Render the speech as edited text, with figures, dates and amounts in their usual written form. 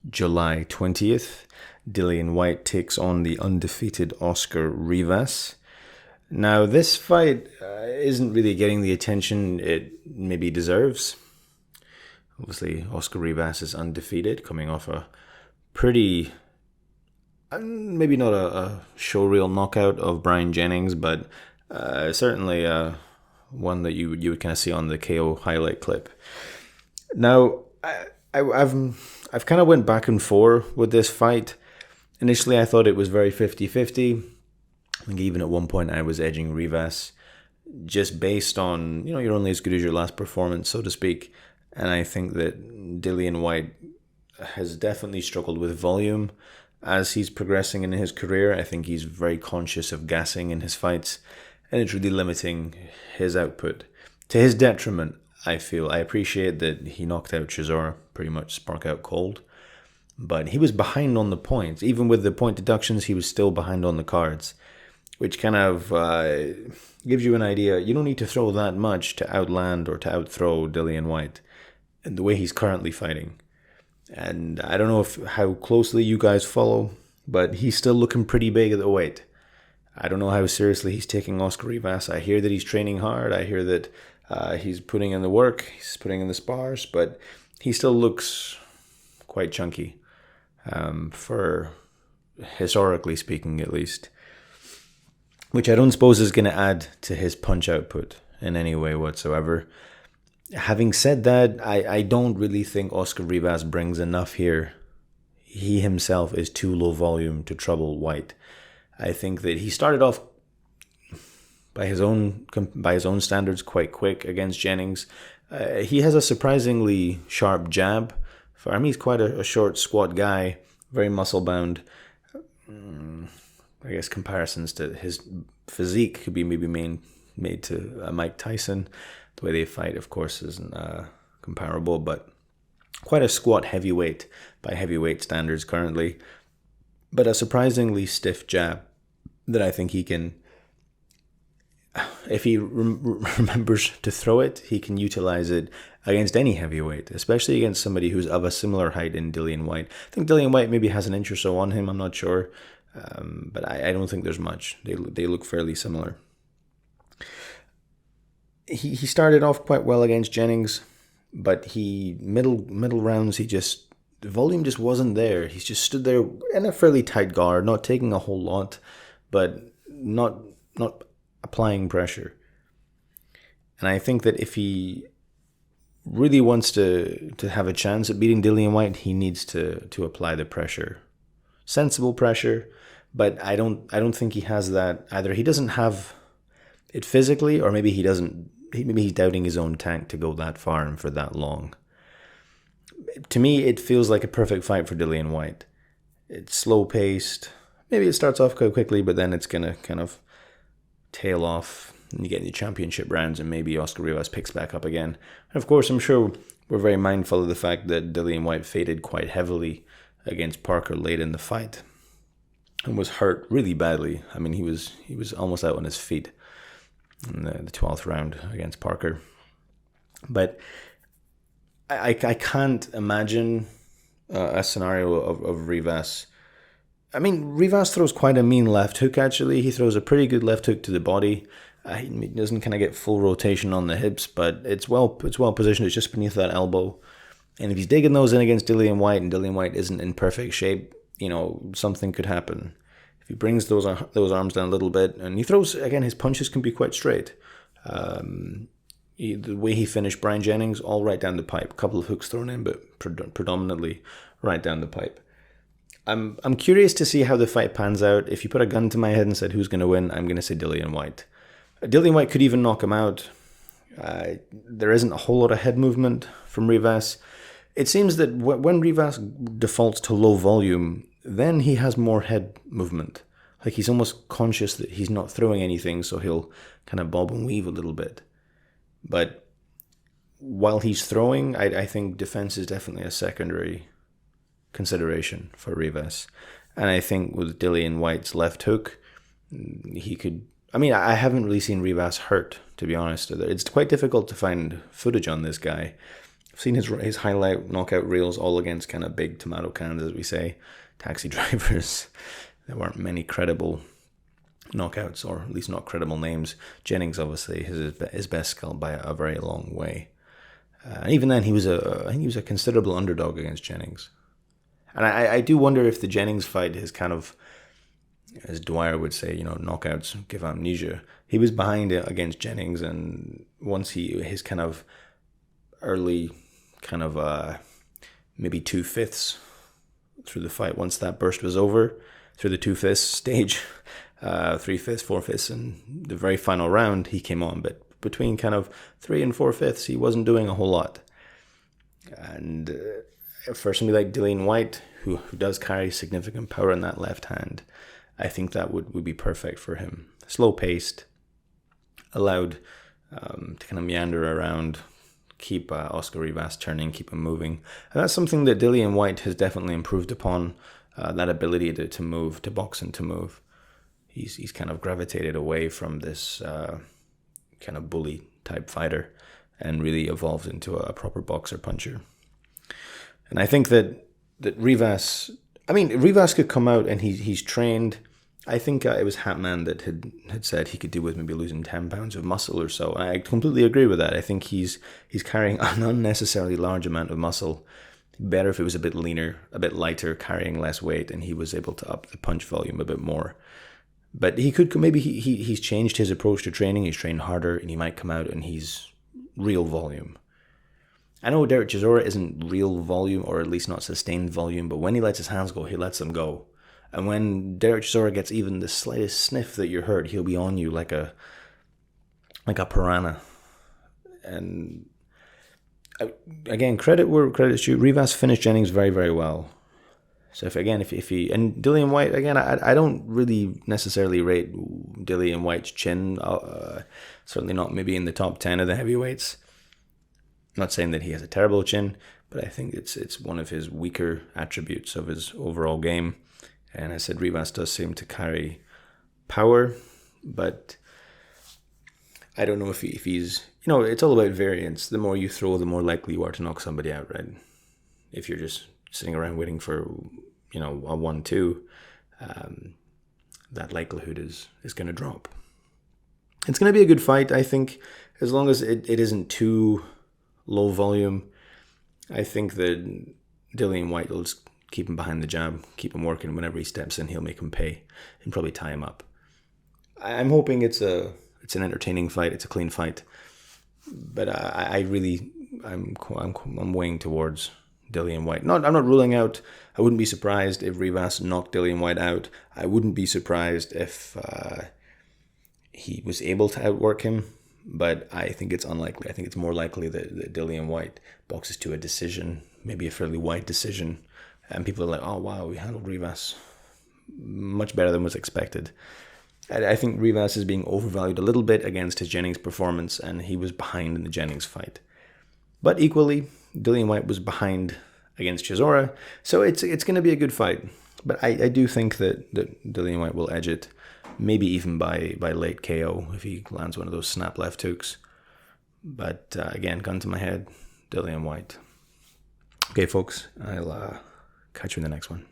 July 20th, Dillian Whyte takes on the undefeated Oscar Rivas. Now, this fight isn't really getting the attention it maybe deserves. Obviously, Oscar Rivas is undefeated, coming off a pretty, maybe not a showreel knockout of Brian Jennings, but certainly one that you would kind of see on the KO highlight clip. Now, I've kind of went back and forth with this fight. Initially, I thought it was very 50-50. I think even at one point I was edging Rivas, just based on, you're only as good as your last performance, so to speak. And I think that Dillian Whyte has definitely struggled with volume as he's progressing in his career. I think he's very conscious of gassing in his fights, and it's really limiting his output. To his detriment, I feel. I appreciate that he knocked out Chisora pretty much spark out cold, but he was behind on the points. Even with the point deductions, he was still behind on the cards, which kind of gives you an idea. You don't need to throw that much to outland or to outthrow Dillian Whyte in the way he's currently fighting. And I don't know how closely you guys follow, but he's still looking pretty big at the weight. I don't know how seriously he's taking Oscar Rivas. I hear that he's training hard. I hear that he's putting in the work. He's putting in the spars, but he still looks quite chunky, for historically speaking at least, which I don't suppose is going to add to his punch output in any way whatsoever. Having said that, I don't really think Oscar Rivas brings enough here. He himself is too low volume to trouble Whyte. I think that he started off by his own standards quite quick against Jennings. He has a surprisingly sharp jab. For him, he's quite a short, squat guy, very muscle bound. I guess comparisons to his physique could be maybe made to Mike Tyson. The way they fight, of course, isn't comparable, but quite a squat heavyweight by heavyweight standards currently. But a surprisingly stiff jab that I think he can, if he remembers to throw it, he can utilize it against any heavyweight, especially against somebody who's of a similar height in Dillian Whyte. I think Dillian Whyte maybe has an inch or so on him, I'm not sure, but I don't think there's much. They look fairly similar. He started off quite well against Jennings, but middle rounds, the volume just wasn't there. He's just stood there in a fairly tight guard, not taking a whole lot, but not applying pressure. And I think that if he really wants to have a chance at beating Dillian Whyte, he needs to apply the pressure. Sensible pressure, but I don't think he has that either. He doesn't have it physically, or maybe maybe he's doubting his own tank to go that far and for that long. To me, it feels like a perfect fight for Dillian Whyte. It's slow-paced. Maybe it starts off quite quickly, but then it's going to kind of tail off, and you get the championship rounds, and maybe Oscar Rivas picks back up again. And of course, I'm sure we're very mindful of the fact that Dillian Whyte faded quite heavily against Parker late in the fight and was hurt really badly. I mean, he was almost out on his feet in the 12th round against Parker. But I can't imagine a scenario of Rivas. I mean, Rivas throws quite a mean left hook, actually. He throws a pretty good left hook to the body. He doesn't kind of get full rotation on the hips, but it's well positioned. It's just beneath that elbow. And if he's digging those in against Dillian Whyte, and Dillian Whyte isn't in perfect shape, something could happen. If he brings those arms down a little bit, and he throws, again, his punches can be quite straight. The way he finished Brian Jennings, all right down the pipe. A couple of hooks thrown in, but predominantly right down the pipe. I'm curious to see how the fight pans out. If you put a gun to my head and said who's going to win, I'm going to say Dillian Whyte. Dillian Whyte could even knock him out. There isn't a whole lot of head movement from Rivas. It seems that when Rivas defaults to low volume, then he has more head movement. Like he's almost conscious that he's not throwing anything, so he'll kind of bob and weave a little bit. But while he's throwing, I think defense is definitely a secondary consideration for Rivas. And I think with Dillian Whyte's left hook, he could... I mean, I haven't really seen Rivas hurt, to be honest. It's quite difficult to find footage on this guy seen his highlight knockout reels all against kind of big tomato cans, as we say, taxi drivers. There weren't many credible knockouts, or at least not credible names. Jennings obviously has his best skill by a very long way. And even then, I think he was a considerable underdog against Jennings. And I do wonder if the Jennings fight is kind of, as Dwyer would say, knockouts give amnesia. He was behind against Jennings, and once his kind of early kind of maybe 2/5 through the fight, once that burst was over, through the 2/5 stage, 3/5, 4/5, and the very final round, he came on. But between kind of 3 and 4/5, he wasn't doing a whole lot. And for somebody like Dillian Whyte, who does carry significant power in that left hand, I think that would be perfect for him. Slow paced, allowed to kind of meander around, keep Oscar Rivas turning, keep him moving. And that's something that Dillian Whyte has definitely improved upon, that ability to move, to box and to move. He's kind of gravitated away from this kind of bully type fighter and really evolved into a proper boxer puncher. And I think that Rivas, Rivas could come out and he's trained. I think it was Hatman that had said he could do with maybe losing 10 pounds of muscle or so. And I completely agree with that. I think he's carrying an unnecessarily large amount of muscle. Better if it was a bit leaner, a bit lighter, carrying less weight, and he was able to up the punch volume a bit more. But he could, maybe he's changed his approach to training. He's trained harder, and he might come out and he's real volume. I know Derek Chisora isn't real volume, or at least not sustained volume, but when he lets his hands go, he lets them go. And when Derek Chisora gets even the slightest sniff that you're hurt, he'll be on you like a piranha. And again, credit where credit's due. Rivas finished Jennings very, very well. So if he, and Dillian Whyte, again, I don't really necessarily rate Dillian Whyte's chin, certainly not maybe in the top 10 of the heavyweights. I'm not saying that he has a terrible chin, but I think it's one of his weaker attributes of his overall game. And I said Rivas does seem to carry power, but I don't know if he's, it's all about variance. The more you throw, the more likely you are to knock somebody out, right? If you're just sitting around waiting for, a 1-2, that likelihood is going to drop. It's going to be a good fight, I think, as long as it isn't too low volume. I think that Dillian Whyte will just keep him behind the jab, keep him working. Whenever he steps in, he'll make him pay and probably tie him up. I'm hoping it's an entertaining fight. It's a clean fight, but I'm weighing towards Dillian Whyte. I'm not ruling out. I wouldn't be surprised if Rivas knocked Dillian Whyte out. I wouldn't be surprised if he was able to outwork him, but I think it's unlikely. I think it's more likely that Dillian Whyte boxes to a decision, maybe a fairly wide decision, and people are like, oh wow, we handled Rivas much better than was expected. I think Rivas is being overvalued a little bit against his Jennings performance, and he was behind in the Jennings fight. But equally, Dillian Whyte was behind against Chisora, so it's going to be a good fight. But I do think that Dillian Whyte will edge it, maybe even by late KO if he lands one of those snap left hooks. But again, gun to my head, Dillian Whyte. Okay, folks, I'll catch you in the next one.